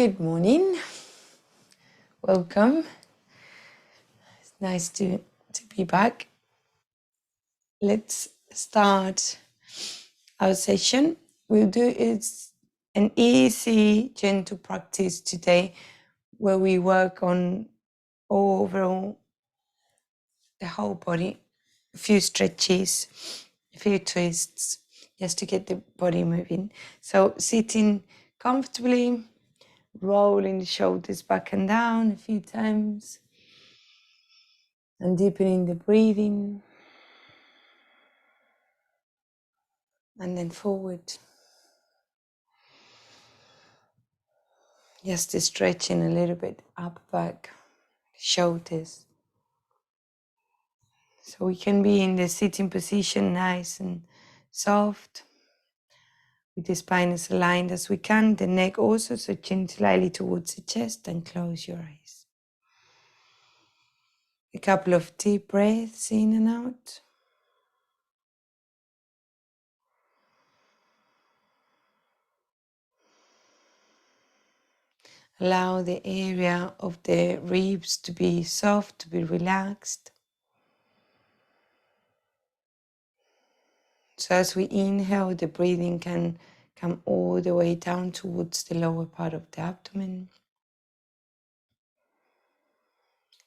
Good morning. Welcome. It's nice to be back. Let's start our session. We'll do it's an easy, gentle practice today where we work on overall the whole body, a few stretches, a few twists, just to get the body moving. So sitting comfortably, rolling the shoulders back and down a few times, and deepening the breathing, and then forward. Just stretching a little bit up, back, shoulders. So we can be in the sitting position, nice and soft, with the spine as aligned as we can, the neck also, so chin slightly towards the chest, and close your eyes. A couple of deep breaths in and out. Allow the area of the ribs to be soft, to be relaxed. So as we inhale, the breathing can come all the way down towards the lower part of the abdomen.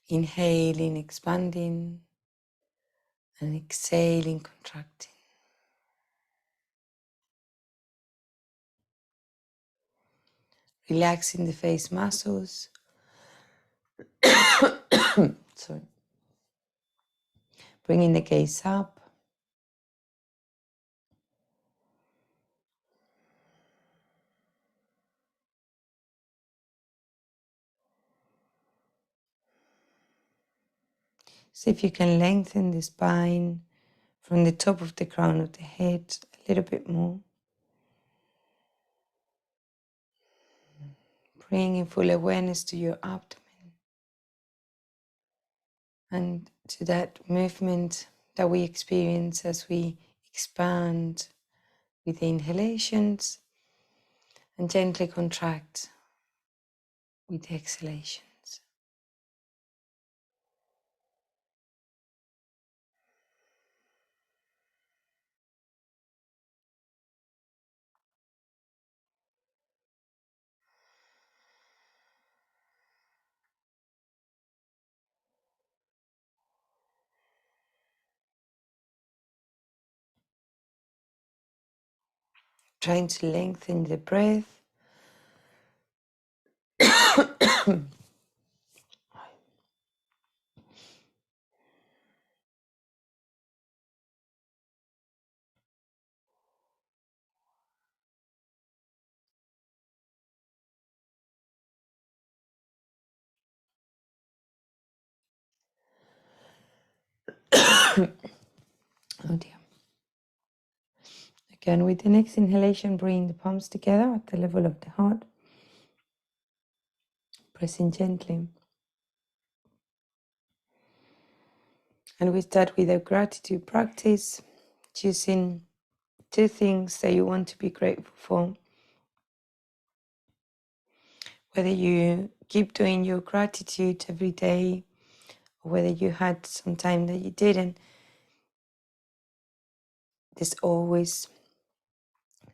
Inhaling, expanding, and exhaling, contracting. Relaxing the face muscles. Sorry. Bringing the gaze up. See if you can lengthen the spine from the top of the crown of the head a little bit more. Bringing full awareness to your abdomen and to that movement that we experience as we expand with the inhalations and gently contract with the exhalations. Trying to lengthen the breath. Oh dear. Again, with the next inhalation, bring the palms together at the level of the heart. Pressing gently. And we start with a gratitude practice, choosing 2 things that you want to be grateful for. Whether you keep doing your gratitude every day, or whether you had some time that you didn't, there's always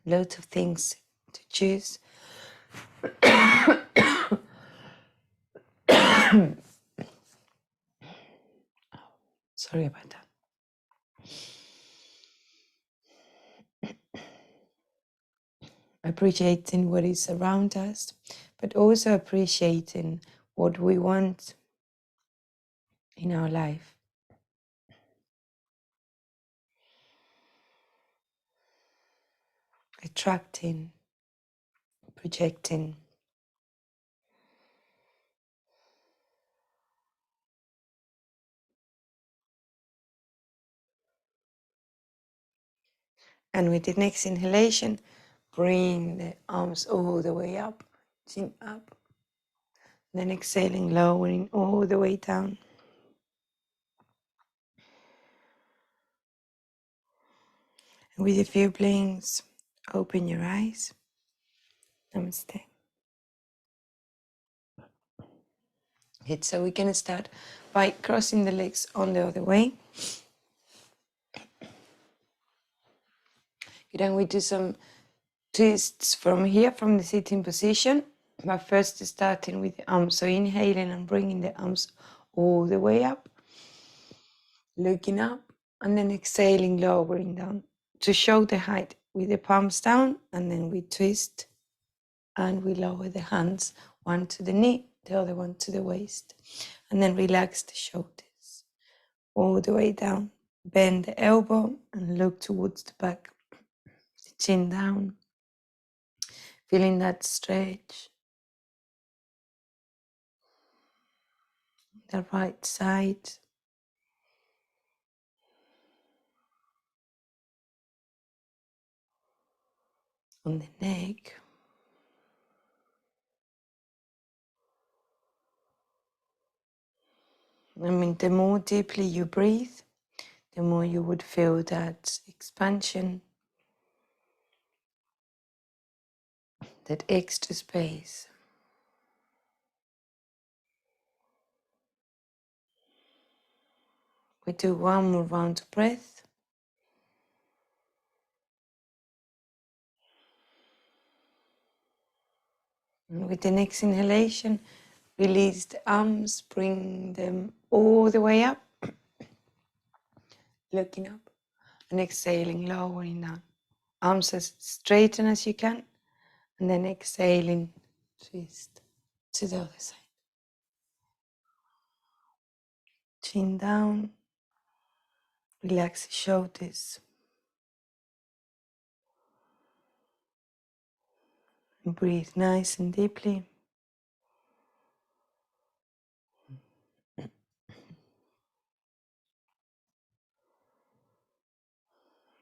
loads of things to choose. Sorry about that. Appreciating what is around us, but also appreciating what we want in our life. Attracting, projecting. And with the next inhalation, bring the arms all the way up, chin up. Then exhaling, lowering all the way down. And with a few blinks, open your eyes. Namaste. Good, so we can start by crossing the legs on the other way. Good, and we do some twists from here, from the sitting position, but first starting with the arms. So inhaling and bringing the arms all the way up, looking up, and then exhaling, lowering down to show the height with the palms down, and then we twist and we lower the hands, one to the knee, the other one to the waist, and then relax the shoulders all the way down. Bend the elbow and look towards the back, the chin down, feeling that stretch. The right side, on the neck. I mean, the more deeply you breathe, the more you would feel that expansion, that extra space. We do one more round of breath. And with the next inhalation, release the arms, bring them all the way up, looking up, and exhaling, lowering down. Arms as straighten as you can, and then exhaling, twist to the other side. Chin down, relax the shoulders. And breathe nice and deeply.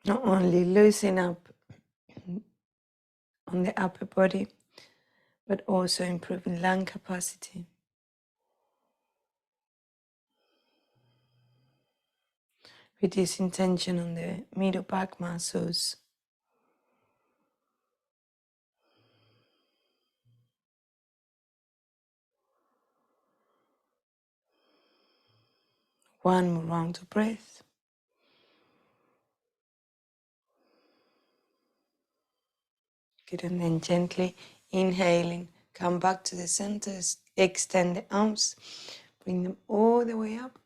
Not only loosen up on the upper body, but also improving lung capacity. Reducing tension on the middle back muscles. One more round of breath. Good, and then gently inhaling, come back to the center, extend the arms, bring them all the way up.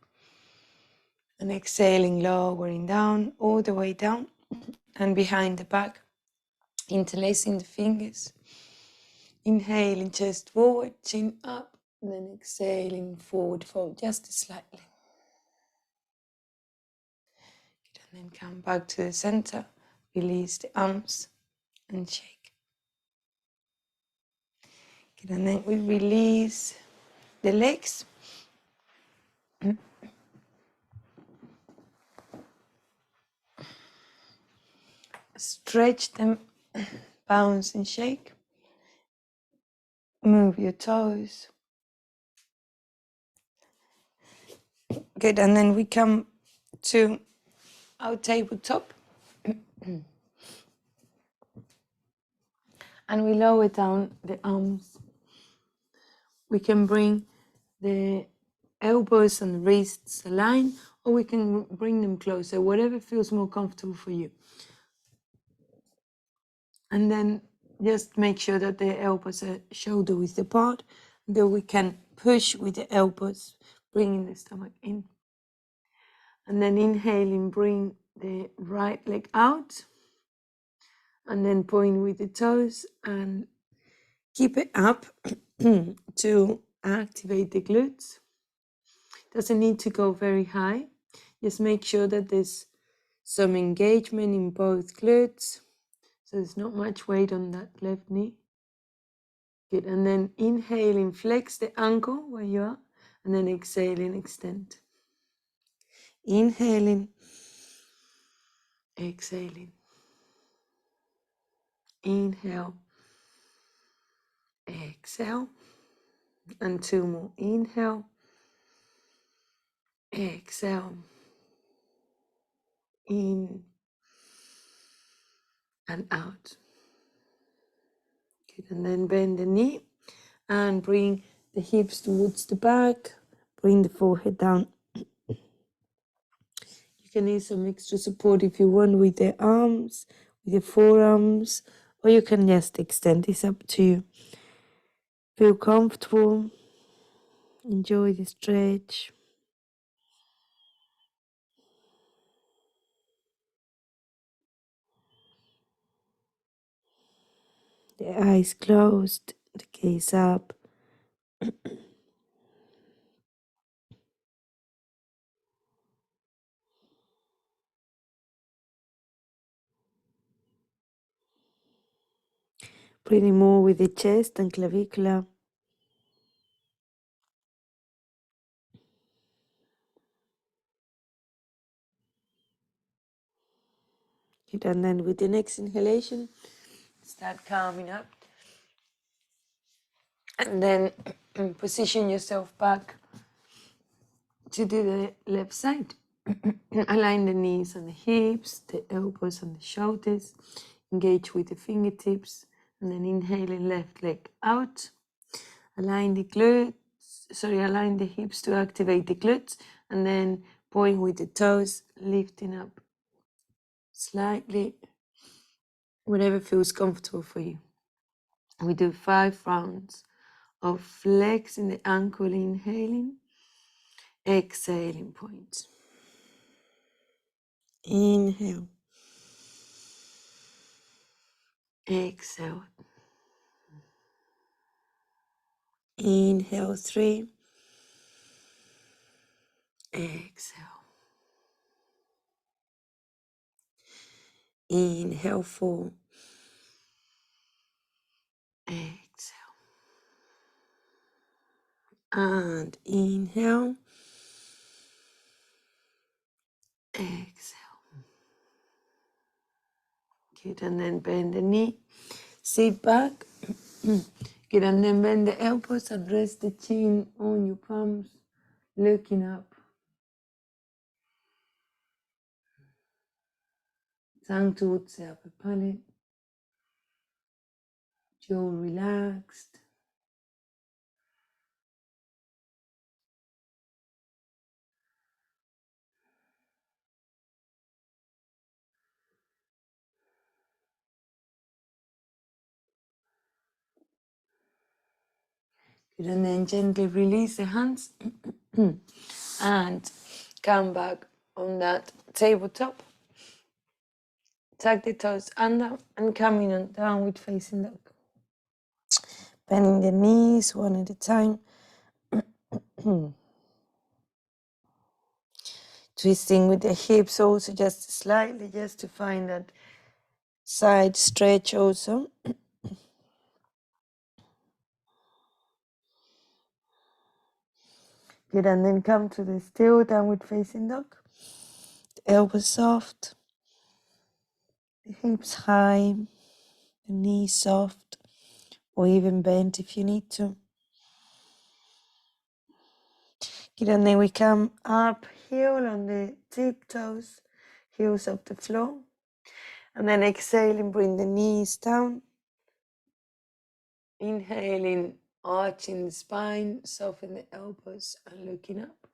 And exhaling, lowering down, all the way down, and behind the back, interlacing the fingers. Inhaling, chest forward, chin up, and then exhaling, forward fold just slightly. And then come back to the center, release the arms and shake. And then we release the legs. Stretch them, bounce and shake. Move your toes. Good, and then we come to our tabletop. And we lower down the arms. We can bring the elbows and wrists aligned, or we can bring them closer, whatever feels more comfortable for you. And then just make sure that the elbows are shoulder width apart. Then we can push with the elbows, bringing the stomach in. And then inhaling, bring the right leg out. And then point with the toes and keep it up to activate the glutes. Doesn't need to go very high. Just make sure that there's some engagement in both glutes. So there's not much weight on that left knee. Good, and then inhaling, flex the ankle where you are, and then exhaling, extend. Inhaling, exhaling. Inhale, exhale, and two more. Inhale, exhale, in and out. Good, and then bend the knee and bring the hips towards the back. Bring the forehead down. You can use some extra support if you want with the arms, with your forearms, or you can just extend this up to you. Feel comfortable. Enjoy the stretch. The eyes closed, the gaze up. Breathing more with the chest and clavicular. Good, and then with the next inhalation, start calming up. And then position yourself back to do the left side. Align the knees and the hips, the elbows and the shoulders. Engage with the fingertips. And then inhaling left leg out. Align the hips to activate the glutes. And then point with the toes, lifting up slightly, whatever feels comfortable for you. We do 5 rounds of flexing the ankle, inhaling, exhaling point. Inhale, exhale. Inhale 3, exhale. Inhale 4, exhale. And inhale, exhale. Good, and then bend the knee, sit back. Good, and then bend the elbows and rest the chin on your palms, looking up. Tongue towards the upper palate, jaw relaxed. Good, and then gently release the hands and come back on that tabletop. Tuck the toes under and coming on downward facing dog. Bending the knees one at a time. Twisting with the hips also just slightly, just to find that side stretch also. Good, and then come to the still downward facing dog. The elbows soft, the hips high, the knees soft, or even bent if you need to. Good, and then we come up, heel on the tiptoes, heels off the floor. And then exhaling, bring the knees down. Inhaling, arching the spine, soften the elbows and looking up.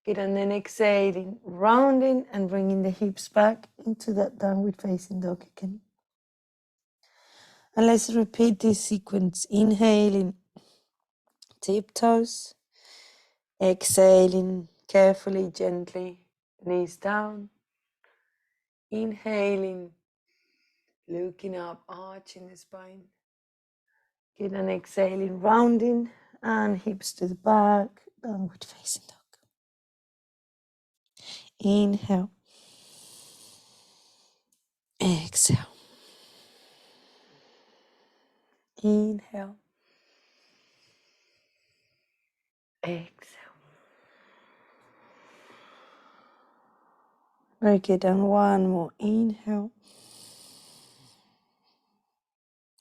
Good, and then exhaling, rounding and bringing the hips back into that downward facing dog again. And let's repeat this sequence. Inhaling, tiptoes. Exhaling, carefully, gently, knees down. Inhaling, looking up, arching the spine. Good, and exhaling, rounding and hips to the back, downward facing dog. Inhale. Exhale. Inhale. Exhale. Very good, and one more. Inhale.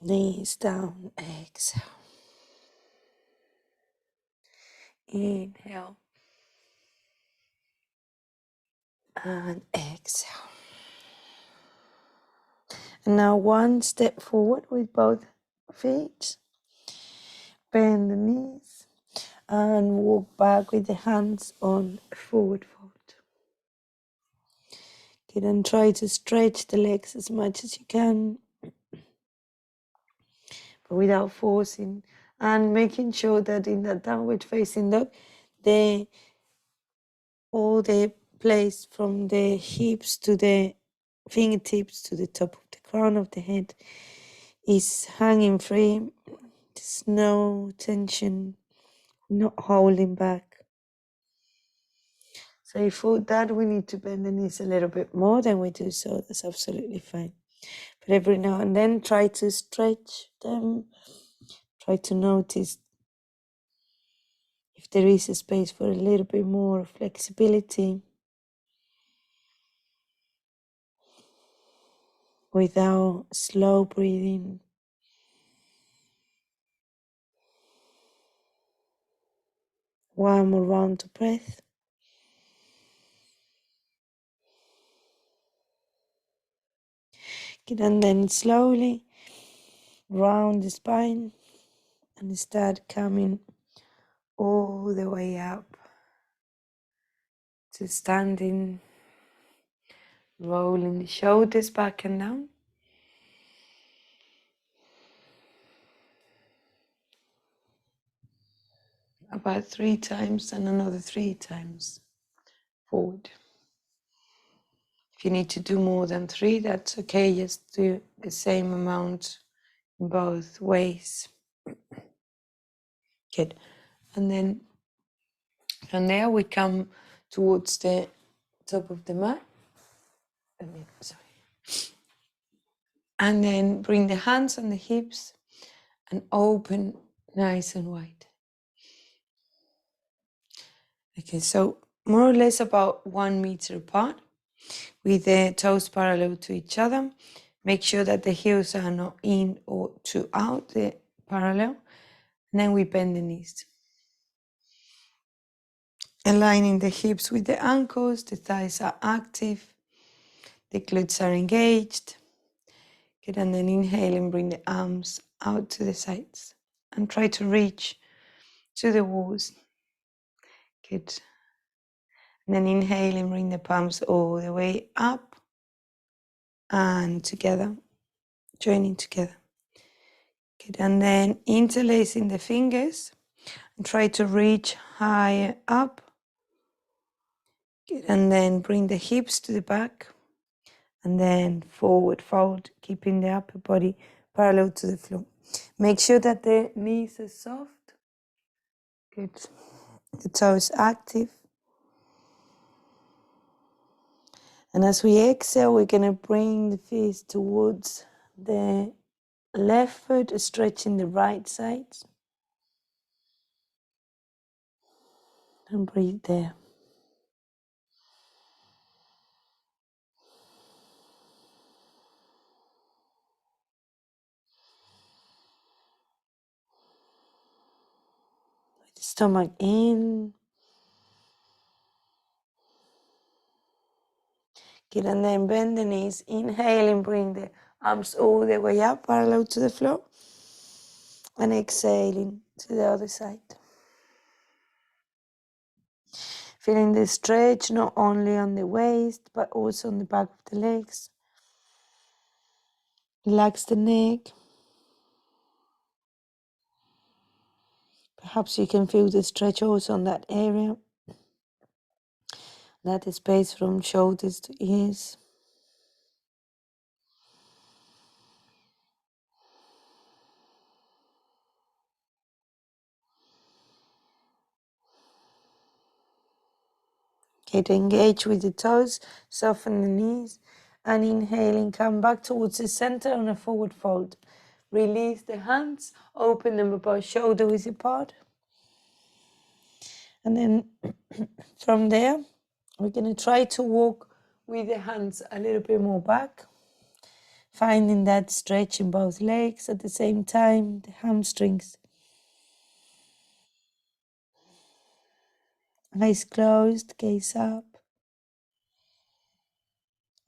Knees down. Exhale. Inhale. And exhale. And now one step forward with both feet. Bend the knees and walk back with the hands on forward fold. Okay, then try to stretch the legs as much as you can, but without forcing, and making sure that in that downward facing dog, all the place from the hips to the fingertips to the top of the crown of the head is hanging free. There's no tension, not holding back. So if for that we need to bend the knees a little bit more, then we do so. That's absolutely fine. But every now and then try to stretch them. Try to notice if there is a space for a little bit more flexibility without slow breathing. One more round of breath. And then slowly round the spine and start coming all the way up to standing, rolling the shoulders back and down. About 3 times and another 3 times forward. If you need to do more than 3, that's okay. Just do the same amount in both ways. Good. And then from there we come towards the top of the mat. And then bring the hands on the hips and open nice and wide. Okay, so more or less about 1 meter apart with the toes parallel to each other. Make sure that the heels are not in or too out, the parallel. And then we bend the knees. Aligning the hips with the ankles, the thighs are active, the glutes are engaged. Good, and then inhale and bring the arms out to the sides and try to reach to the walls. Good. And then inhale and bring the palms all the way up and together, joining together. Good, and then interlacing the fingers and try to reach higher up. Good, and then bring the hips to the back and then forward fold, keeping the upper body parallel to the floor. Make sure that the knees are soft. Good. The toes active. And as we exhale, we're going to bring the feet towards the left foot, stretching the right side. And breathe there. With the stomach in. Good, and then bend the knees. Inhale and bring the arms all the way up, parallel to the floor. And exhaling to the other side. Feeling the stretch not only on the waist, but also on the back of the legs. Relax the neck. Perhaps you can feel the stretch also on that area. That is space from shoulders to ears. Get engaged with the toes, soften the knees, and inhaling, come back towards the center on a forward fold. Release the hands, open them above shoulder width apart. And then from there, we're going to try to walk with the hands a little bit more back, finding that stretch in both legs at the same time, the hamstrings. Eyes closed, gaze up.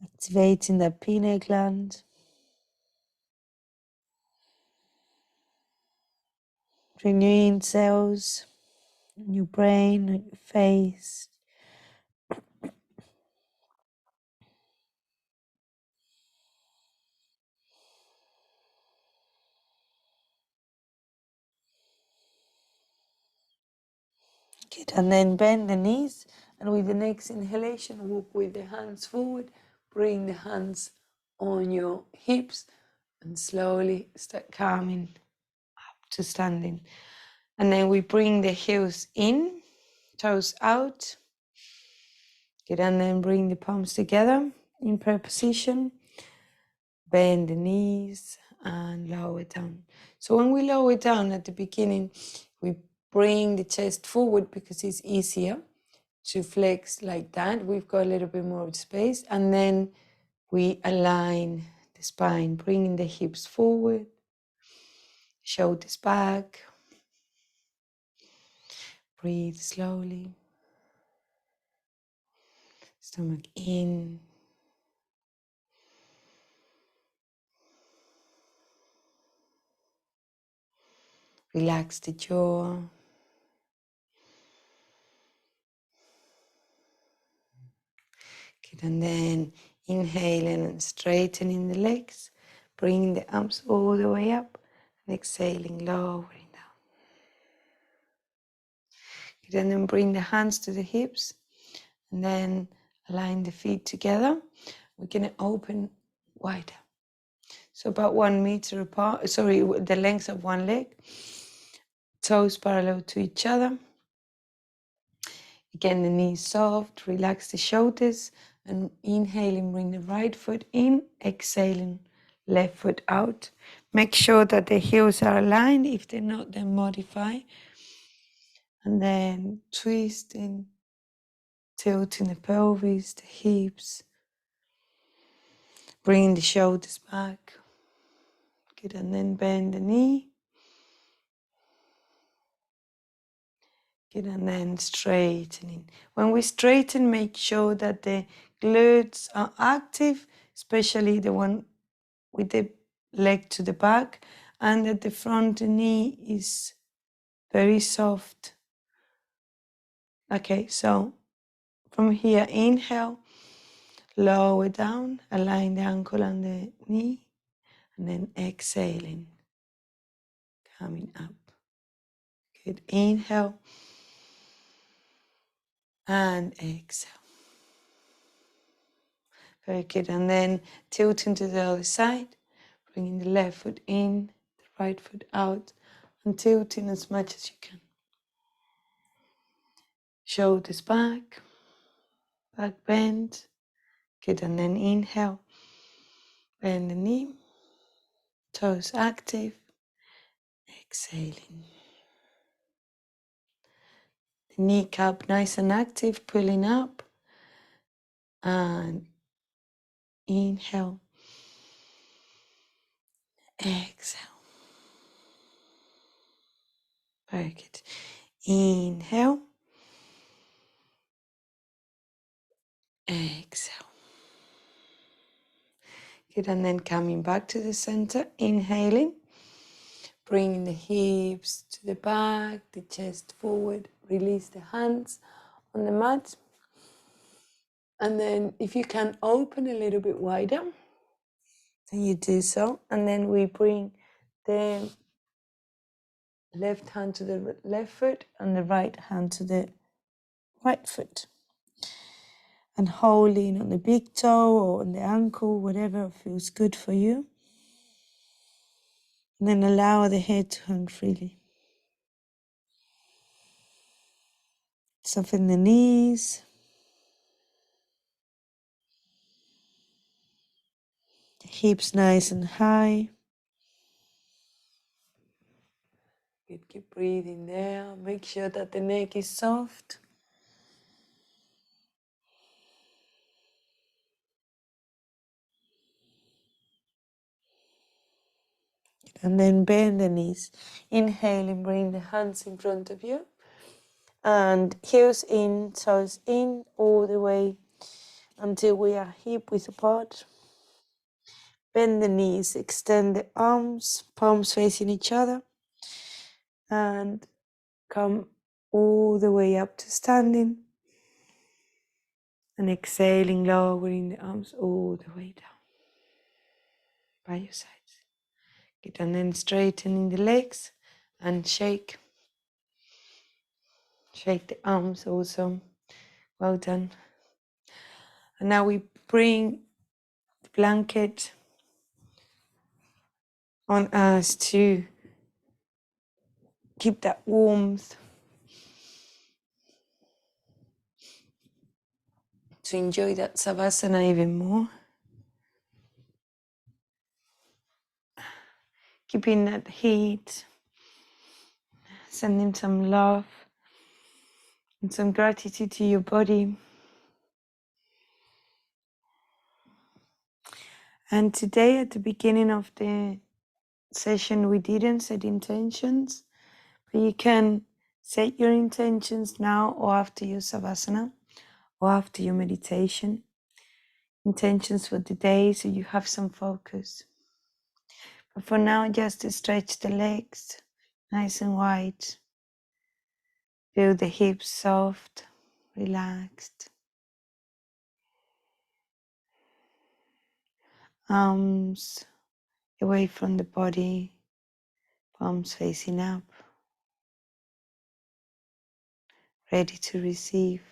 Activating the pineal gland. renewing cells in your brain, on your face. Good. And then bend the knees, and with the next inhalation, walk with the hands forward. Bring the hands on your hips and slowly start coming up to standing. And then we bring the heels in, toes out. Good. And then bring the palms together in prayer position. Bend the knees and lower down. So when we lower down at the beginning, we bring the chest forward because it's easier to flex like that. We've got a little bit more of space. And then we align the spine, bringing the hips forward, shoulders back. Breathe slowly. Stomach in. Relax the jaw. Good. And then inhaling and straightening the legs, bringing the arms all the way up, and exhaling, lowering down. Good. And then bring the hands to the hips, and then align the feet together. We're going to open wider. So about 1 meter apart, the length of one leg, toes parallel to each other. Again, the knees soft, relax the shoulders, and inhaling, bring the right foot in, exhaling, left foot out. Make sure that the heels are aligned. If they're not, then modify. And then twisting, tilting the pelvis, the hips, bringing the shoulders back. Good, and then bend the knee. Good, and then straightening. When we straighten, make sure that the glutes are active, especially the one with the leg to the back, and that the front knee is very soft. Okay, so from here, inhale, lower down, align the ankle and the knee, and then exhaling, coming up. Good, inhale, and exhale. Very good, and then tilting to the other side, bringing the left foot in, the right foot out, and tilting as much as you can. Shoulders back, back bend. Good, and then inhale, bend the knee, toes active, exhaling. The kneecap nice and active, pulling up, and inhale, exhale. Very good. Inhale, exhale. Good, and then coming back to the center, inhaling, bringing the hips to the back, the chest forward, release the hands on the mat. And then if you can open a little bit wider, then you do so. And then we bring the left hand to the left foot and the right hand to the right foot. And holding on the big toe or on the ankle, whatever feels good for you. And then allow the head to hang freely. Soften the knees. The hips nice and high. Good, keep breathing there. Make sure that the neck is soft. And then bend the knees. Inhale and bring the hands in front of you. And heels in, toes in, all the way until we are hip width apart. Bend the knees, extend the arms, palms facing each other. and come all the way up to standing. And exhaling, lowering the arms all the way down by your sides. Good, and then straightening the legs and shake. Shake the arms also. Well done. And now we bring the blanket on us to keep that warmth, to enjoy that savasana even more. Keeping that heat, sending some love and some gratitude to your body. And today at the beginning of the session, we didn't set intentions, but you can set your intentions now or after your savasana or after your meditation. Intentions for the day so you have some focus. But for now, just to stretch the legs nice and wide. Feel the hips soft, relaxed. Arms away from the body, palms facing up. Ready to receive.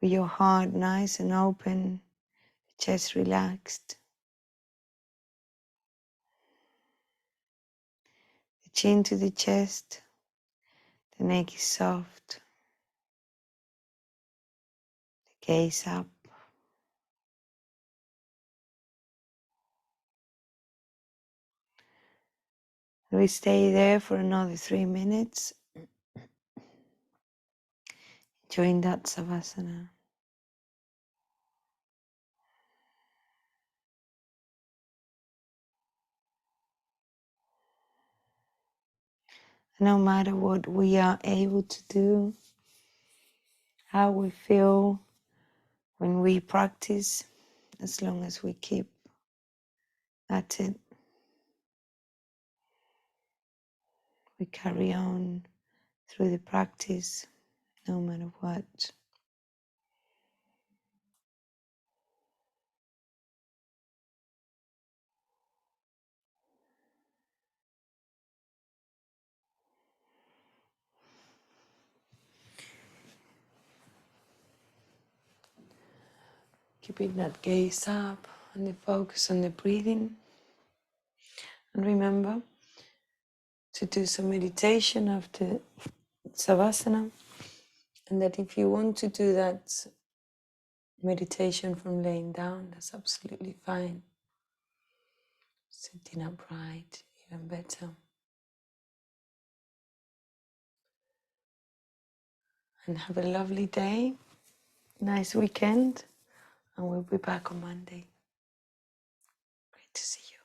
With your heart nice and open, chest relaxed. The chin to the chest, the neck is soft. The gaze up. We stay there for another 3 minutes. Enjoying that savasana. No matter what we are able to do, how we feel when we practice, as long as we keep at it, we carry on through the practice, no matter what. Keeping that gaze up and the focus on the breathing. And remember to do some meditation after savasana. And that if you want to do that meditation from laying down, that's absolutely fine. Sitting upright, even better. And have a lovely day, nice weekend, and we'll be back on Monday. Great to see you.